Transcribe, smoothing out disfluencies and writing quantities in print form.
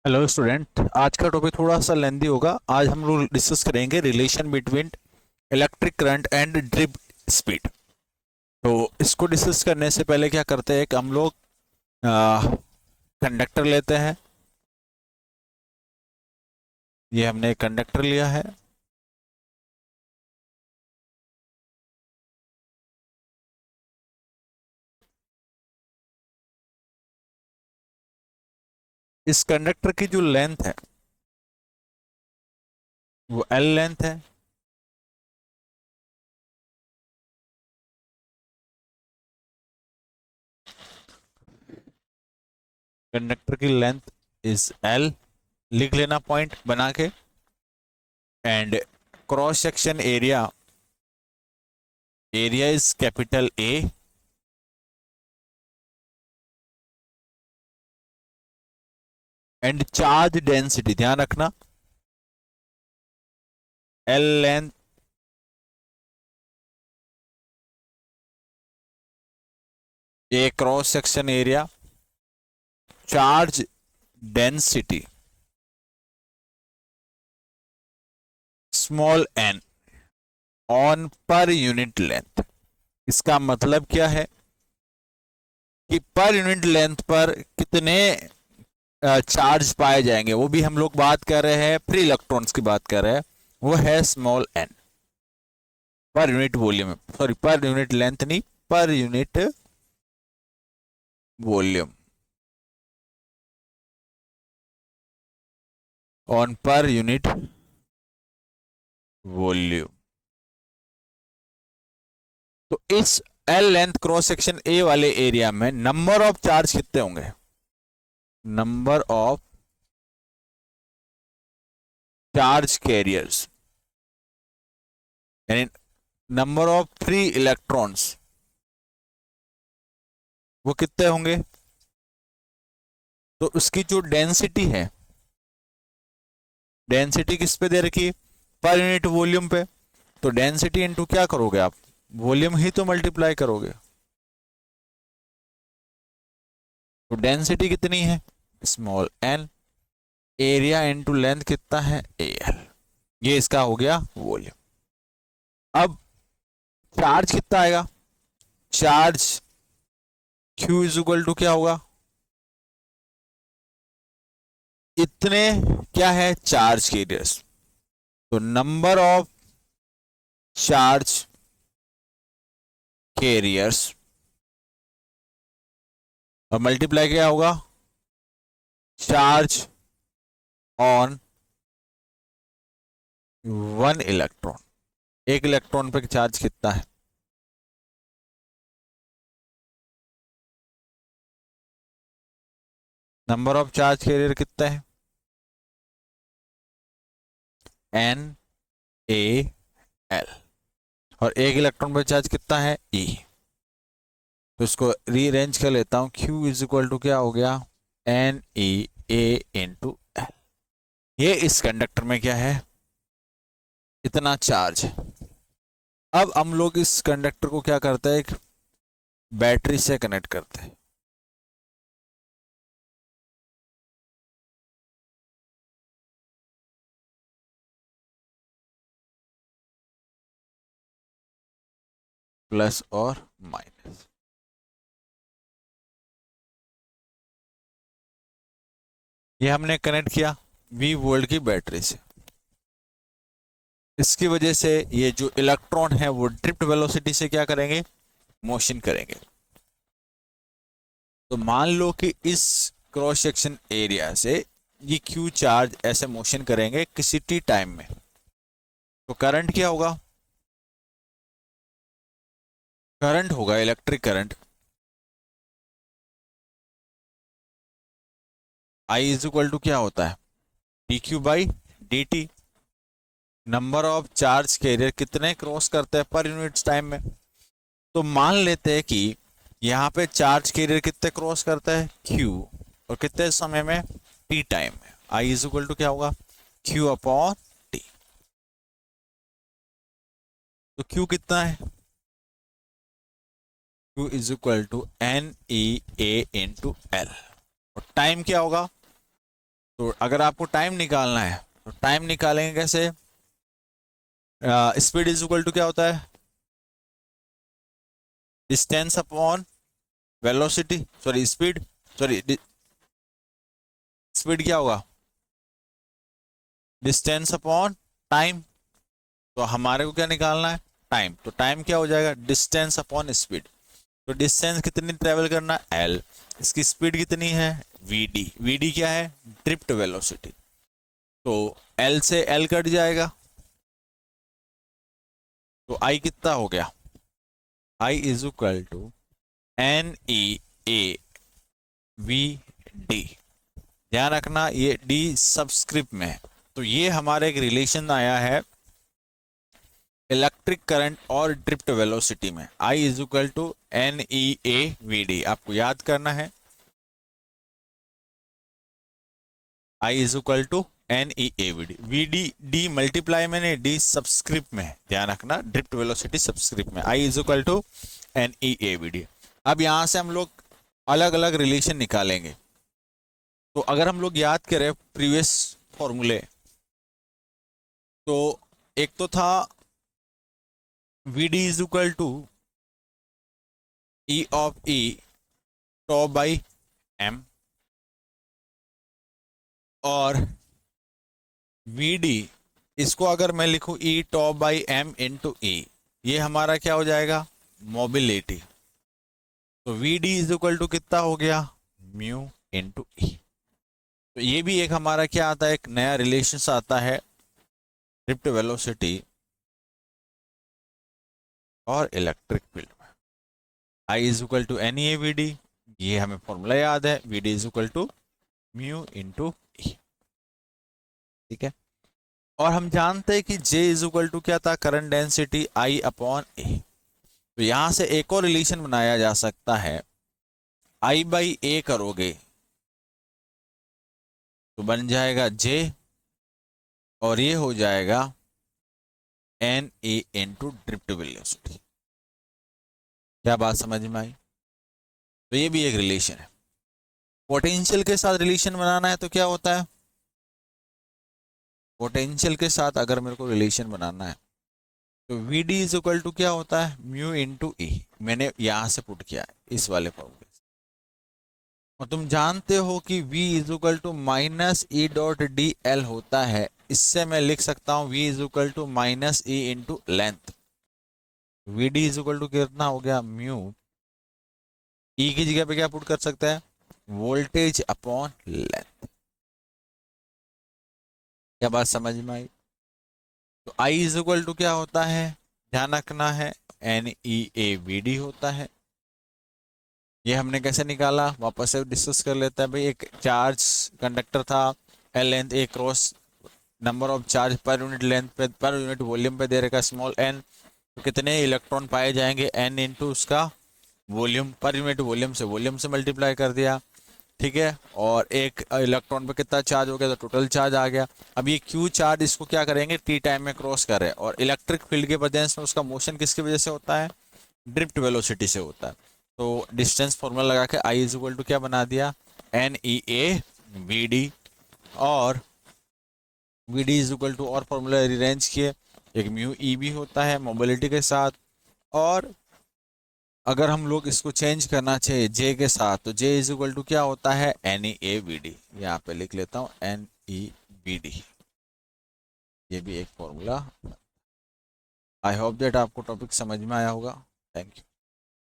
Hello student. आज का topic थोड़ा सा लेंदी होगा। आज हम लोग डिस्कस करेंगे relation between electric current and drip speed. तो इसको डिस्कस करने से पहले क्या करते हैं कि हम लोग कंडक्टर लेते हैं। ये हमने कंडक्टर लिया है। इस कंडक्टर की जो लेंथ है वो एल लेंथ है। कंडक्टर की लेंथ इज एल, लिख लेना पॉइंट बना के। And cross section area, area is capital A. And charge density ध्यान रखना, L length A, cross section area, charge density small n on per unit length. इसका मतलब क्या है कि पर यूनिट लेंथ पर कितने चार्ज पाए जाएंगे, वो भी हम लोग बात कर रहे हैं, फ्री इलेक्ट्रॉन्स की बात कर रहे हैं। वो है small n per unit volume, sorry per unit length नहीं, per unit volume, on per unit volume. तो इस l length cross section a वाले एरिया में नंबर ऑफ चार्ज कितने होंगे? नंबर ऑफ चार्ज कैरियर्स यानी नंबर ऑफ फ्री इलेक्ट्रॉन्स, वो कितने होंगे? तो उसकी जो डेंसिटी है, डेंसिटी किस पे दे रखी है? पर यूनिट वॉल्यूम पे। तो डेंसिटी इनटू क्या करोगे आप? वॉल्यूम ही तो मल्टीप्लाई करोगे। तो डेंसिटी कितनी है? Small n. Area into length कितना है? A L. ये इसका हो गया वॉल्यूम। अब चार्ज कितना आएगा? Charge q is equal to क्या होगा? इतने क्या है? Charge carriers. तो नंबर ऑफ चार्ज कैरियर्स और मल्टीप्लाई क्या होगा? Charge on one electron. एक इलेक्ट्रॉन पे चार्ज कितना है? नंबर ऑफ चार्ज कैरियर कितना है? N A L. और एक इलेक्ट्रॉन पे चार्ज कितना है? ई। तो इसको रीअरेंज कर लेता हूं। क्यू इज इक्वल टू क्या हो गया? N e A into L. ये इस कंडक्टर में क्या है? इतना चार्ज है। अब हम लोग इस कंडक्टर को क्या करते हैं? एक बैटरी से कनेक्ट करते हैं। प्लस और माइनस। ये हमने कनेक्ट किया V वोल्ट की बैटरी से। इसकी वजह से ये जो इलेक्ट्रॉन है वो ड्रिफ्ट वेलोसिटी से क्या करेंगे? मोशन करेंगे। तो मान लो कि इस क्रॉस सेक्शन एरिया से ये क्यू चार्ज ऐसे मोशन करेंगे किसी टी टाइम में। तो करंट क्या होगा? करंट होगा electric current, I is equal to क्या होता है? D q by d t. Number of charge carrier कितने क्रॉस करते हैं पर यूनिट टाइम में? तो मान लेते हैं कि यहाँ पे चार्ज कैरियर कितने क्रॉस करता है? क्यू। और कितने समय में? टी टाइम में। आई इज इक्वल टू क्या होगा? Q upon t. तो क्यू कितना है? Q is equal to n e A into L. और टाइम क्या होगा? तो अगर आपको टाइम निकालना है तो टाइम निकालेंगे कैसे? स्पीड इज इक्वल टू क्या होता है? Distance upon velocity, sorry speed, sorry speed क्या होगा? Distance upon time. तो हमारे को क्या निकालना है? टाइम। तो टाइम क्या हो जाएगा? Distance upon speed. तो डिस्टेंस कितनी ट्रेवल करना है? एल। इसकी स्पीड कितनी है? वीडी। वीडी क्या है? Drift velocity. तो एल से एल कट जाएगा, तो आई कितना हो गया? I is equal to n e A v d. ध्यान रखना ये डी सबस्क्रिप्ट में है। तो ये हमारा एक रिलेशन आया है इलेक्ट्रिक करंट और ड्रिफ्ट वेलोसिटी में। I is equal to n e A v d, आपको याद करना है। I is equal to n e A v d. V d d multiply में नहीं, डी सबस्क्रिप्ट में है, ध्यान रखना। ड्रिफ्ट वेलोसिटी सबस्क्रिप्ट में। I is equal to n e A v d. अब यहां से हम लोग अलग अलग रिलेशन निकालेंगे। तो अगर हम लोग याद करें प्रीवियस फॉर्मूले, तो एक तो था v d is equal to e of e tau by m, और वी डी इसको अगर मैं लिखूं e tau by m into e, ये हमारा क्या हो जाएगा? मोबिलिटी। तो v d is equal to कितना हो गया? Mu into e. तो ये भी एक हमारा क्या आता है? एक नया रिलेशन आता है ड्रिफ्ट वेलोसिटी और इलेक्ट्रिक फील्ड में। I is equal to n A v d, ये हमें फॉर्मूला याद है। V d is equal to mu into E, ठीक है। और हम जानते हैं कि J इज इक्वल टू क्या था? करंट डेंसिटी I अपॉन ए। तो यहां से एक और रिलेशन बनाया जा सकता है। I बाई ए करोगे तो बन जाएगा J, और ये हो जाएगा n A into drift velocity. क्या बात समझ में आई? तो ये भी एक रिलेशन है। पोटेंशियल के साथ रिलेशन बनाना है तो क्या होता है? पोटेंशियल के साथ अगर मेरे को रिलेशन बनाना है तो v d is equal to क्या होता है? Mu into e. मैंने यहां से पुट किया इस वाले फॉर्मूले से। और तुम जानते हो कि v is equal to minus e dot d l होता है। इससे मैं लिख सकता हूं v is equal to minus e into length. V d is equal to कितना हो गया? म्यू। ई की जगह पे क्या पुट कर सकते हैं? Voltage upon length. क्या बात समझ में आई? तो I इज इक्वल टू क्या होता है? ध्यान रखना है n e A v d होता है। ये हमने कैसे निकाला वापस से डिस्कस कर लेते हैं भाई। एक चार्ज कंडक्टर था, L length, A cross number of charge पर यूनिट लेंथ पे, पर यूनिट वॉल्यूम पे दे रखा स्मॉल एन। तो कितने इलेक्ट्रॉन पाए जाएंगे? एन इंटू उसका वॉल्यूम, पर यूनिट वॉल्यूम से मल्टीप्लाई कर दिया, ठीक है। और एक इलेक्ट्रॉन पे कितना चार्ज हो गया? तो टोटल चार्ज आ गया। अब ये क्यू चार्ज इसको क्या करेंगे? टी टाइम में क्रॉस कर रहे हैं। और इलेक्ट्रिक फील्ड के प्रेजेंस में उसका मोशन किसकी वजह से होता है? ड्रिफ्ट वेलोसिटी से होता है। तो डिस्टेंस फॉर्मूला लगा के आई इज इक्वल टू क्या बना दिया? N e A v d. और v d is equal to और फॉर्मूला रिअरेंज किए, एक म्यू ई भी होता है मोबिलिटी के साथ। और अगर हम लोग इसको चेंज करना चाहिए जे के साथ, तो जे इज इक्वल टू क्या होता है? N e A v d. यहाँ पे लिख लेता हूँ एन ई वी डी, ये भी एक फॉर्मूला। आई होप दैट आपको टॉपिक समझ में आया होगा। Thank you.